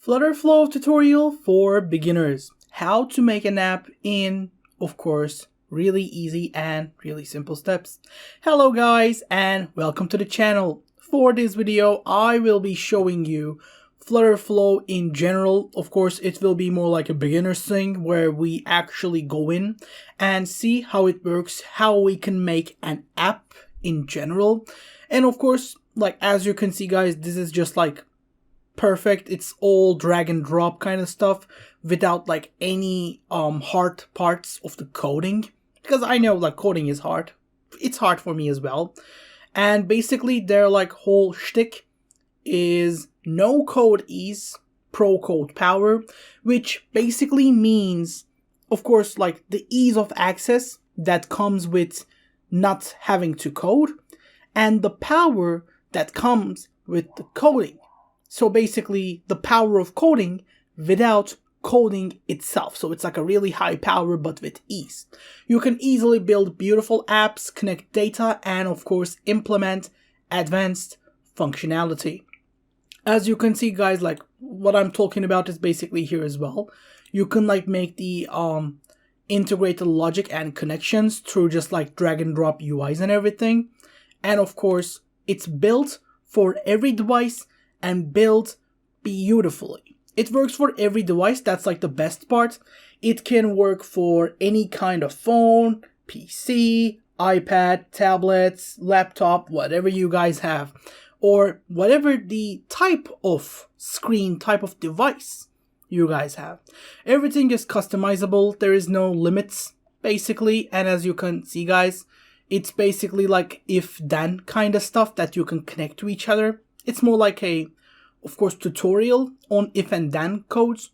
Flutterflow tutorial for beginners. How to make an app in, of course, really easy and really simple steps. Hello guys and welcome to the channel. For this video, I will be showing you Flutterflow in general. Of course, it will be more like a beginner's thing where we actually go in and see how it works, how we can make an app in general. And of course, like as you can see guys, this is just like perfect. It's all drag and drop kind of stuff without like any hard parts of the coding, because I know like coding is hard. It's hard for me as well. And basically their like whole shtick is no code ease, pro code power, which basically means, of course, like the ease of access that comes with not having to code and the power that comes with the coding. So basically the power of coding without coding itself. So it's like a really high power but with ease. You can easily build beautiful apps, connect data, and of course implement advanced functionality. As you can see guys, like what I'm talking about is basically here as well. You can like make the integrated logic and connections through just like drag and drop UIs and everything. And of course it's built for every device and built beautifully. It works for every device. That's like the best part. It can work for any kind of phone, PC, iPad, tablets, laptop, whatever you guys have, or whatever the type of screen, type of device you guys have. Everything is customizable. There is no limits basically. And as you can see guys, it's basically like if-then kind of stuff that you can connect to each other. It's more like a, of course, tutorial on if and then codes.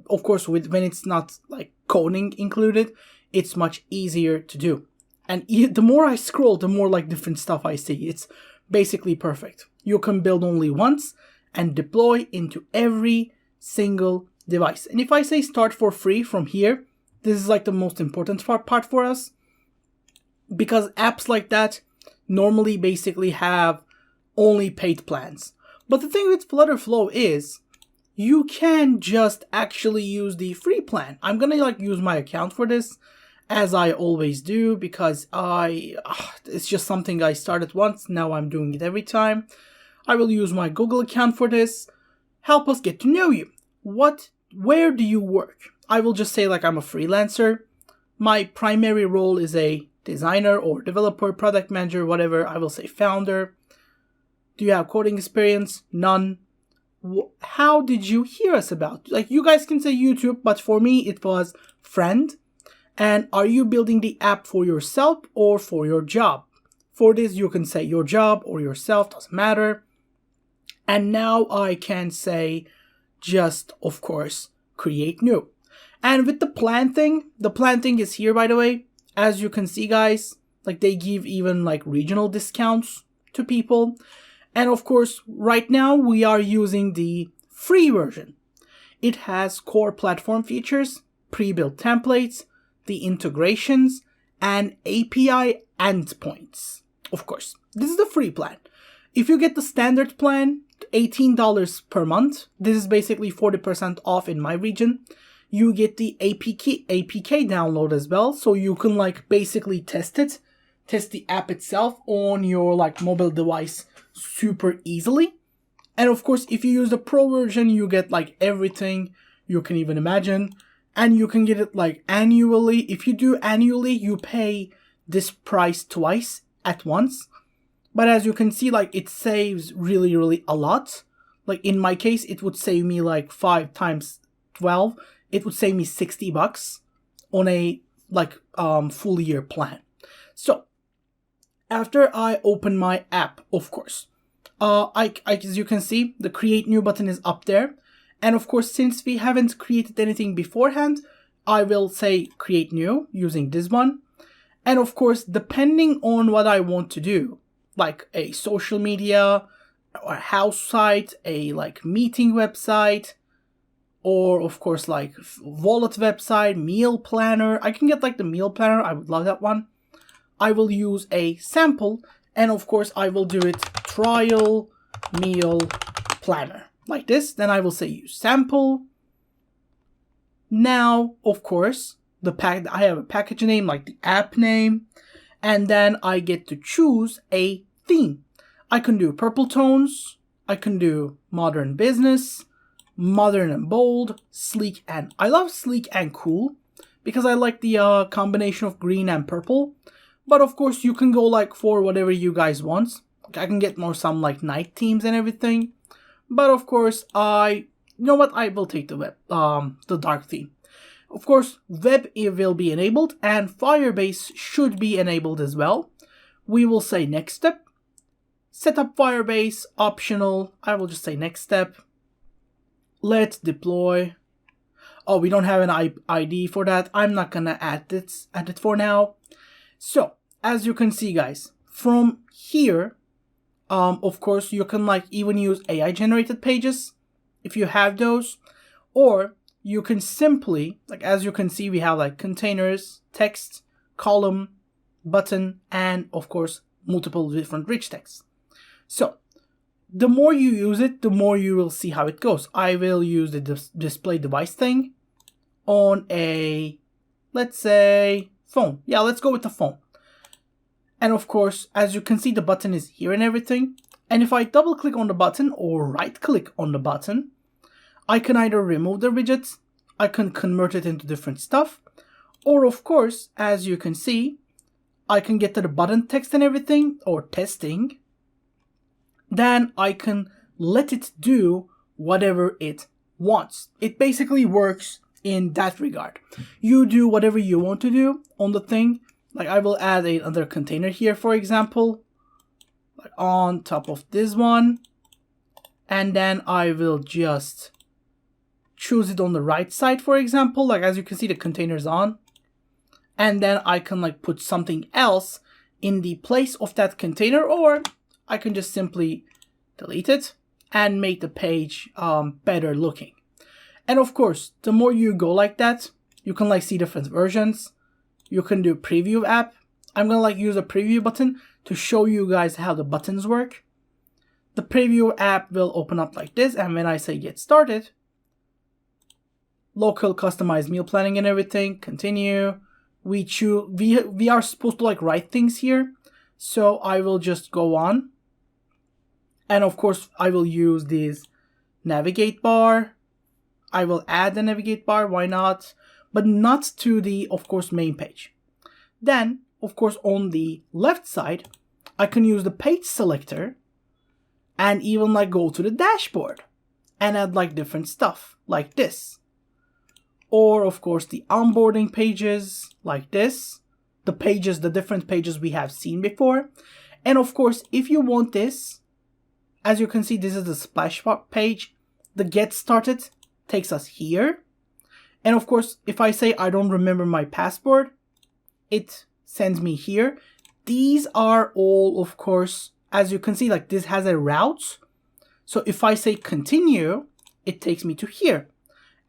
Of course, when it's not like coding included, it's much easier to do. And the more I scroll, the more like different stuff I see. It's basically perfect. You can build only once and deploy into every single device. And if I say start for free from here, this is like the most important part for us, because apps like that normally basically have only paid plans. But the thing with Flutterflow is you can just actually use the free plan. I'm gonna like use my account for this, as I always do, because it's just something I started once. Now I'm doing it every time. I will use my Google account for this. Help us get to know you. Where do you work? I will just say like I'm a freelancer. My primary role is a designer or developer, product manager, whatever. I will say founder. Do you have coding experience? None. How did you hear us about? Like you guys can say YouTube, but for me it was friend. And are you building the app for yourself or for your job? For this you can say your job or yourself, doesn't matter. And now I can say just, of course, create new. And with the plan thing is here by the way. As you can see guys, like they give even like regional discounts to people. And of course, right now we are using the free version. It has core platform features, pre-built templates, the integrations, and API endpoints. Of course, this is the free plan. If you get the standard plan, $18 per month, this is basically 40% off in my region. You get the APK download as well, so you can like basically test the app itself on your like mobile device super easily. And of course, if you use the pro version, you get like everything you can even imagine, and you can get it like annually. If you do annually, you pay this price twice at once. But as you can see, like it saves really a lot. Like in my case, it would save me like 5 times 12. It would save me $60 on a like full year plan. So after I open my app, of course, as you can see, the create new button is up there. And of course, since we haven't created anything beforehand, I will say create new using this one. And of course, depending on what I want to do, like a social media, or a house site, a like meeting website, or of course like wallet website, meal planner. I can get like the meal planner. I would love that one. I will use a sample, and of course I will do it trial meal planner. like this. Then I will say use sample. Now, of course, I have a package name like the app name, and then I get to choose a theme. I can do purple tones, I can do modern business, modern and bold, sleek, and I love sleek and cool because I like the combination of green and purple. But of course, you can go like for whatever you guys want. I can get some like night themes and everything. But of course, you know what? I will take the dark theme. Of course, web will be enabled and Firebase should be enabled as well. We will say next step. Set up Firebase, optional. I will just say next step. Let's deploy. Oh, we don't have an ID for that. I'm not gonna add it for now. So, as you can see, guys, from here, of course, you can like even use AI generated pages if you have those, or you can simply, like as you can see, we have like containers, text, column, button, and of course, multiple different rich texts. So, the more you use it, the more you will see how it goes. I will use the display device thing on a, let's say, phone. Yeah, let's go with the phone. And of course, as you can see, the button is here and everything. And if I double click on the button or right click on the button, I can either remove the widgets, I can convert it into different stuff, or of course, as you can see, I can get to the button text and everything, or testing. Then I can let it do whatever it wants. It basically works in that regard. You do whatever you want to do on the thing. Like I will add another container here, for example, like on top of this one. And then I will just choose it on the right side, for example. Like as you can see, the container is on. And then I can like put something else in the place of that container, or I can just simply delete it and make the page better looking. And of course, the more you go like that, you can like see different versions. You can do preview app. I'm gonna like use a preview button to show you guys how the buttons work. The preview app will open up like this, and when I say get started, local customized meal planning and everything, continue. We are supposed to like write things here. So I will just go on. And of course, I will use this navigate bar. I will add the navigate bar, why not? But not to the, of course, main page. Then, of course, on the left side, I can use the page selector and even like go to the dashboard and add like different stuff like this. Or of course, the onboarding pages like this. The different pages we have seen before. And of course, if you want this, as you can see, this is the splash page. The get started takes us here. And of course, if I say I don't remember my password, it sends me here. These are all, of course, as you can see, like this has a route. So if I say continue, it takes me to here.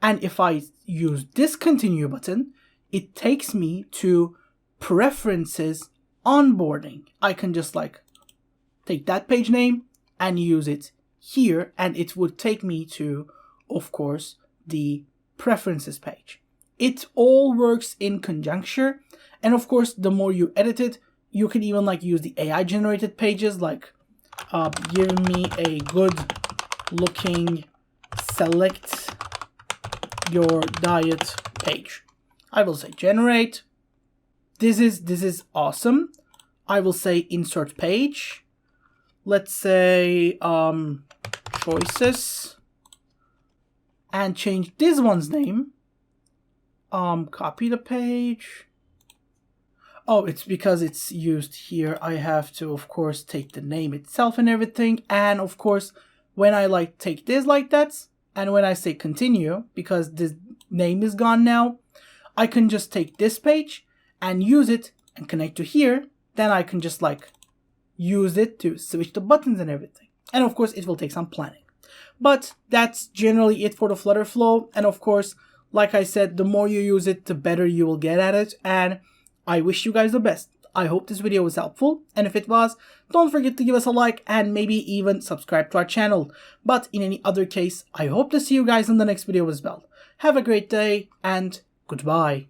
And if I use this continue button, it takes me to preferences onboarding. I can just like take that page name and use it here, and it would take me to, of course, the preferences page. It all works in conjunction, and of course, the more you edit it, you can even like use the AI generated pages, like give me a good looking select your diet page. I will say generate. This is awesome. I will say insert page. Let's say choices, and change this one's name. Copy the page. Oh, it's because it's used here. I have to, of course, take the name itself and everything. And of course, when I like take this like that, and when I say continue, because this name is gone now, I can just take this page and use it and connect to here. Then I can just like use it to switch the buttons and everything. And of course, it will take some planning. But that's generally it for the Flutterflow. And of course, like I said, the more you use it, the better you will get at it. And I wish you guys the best. I hope this video was helpful, and if it was, don't forget to give us a like and maybe even subscribe to our channel. But in any other case, I hope to see you guys in the next video as well. Have a great day and goodbye.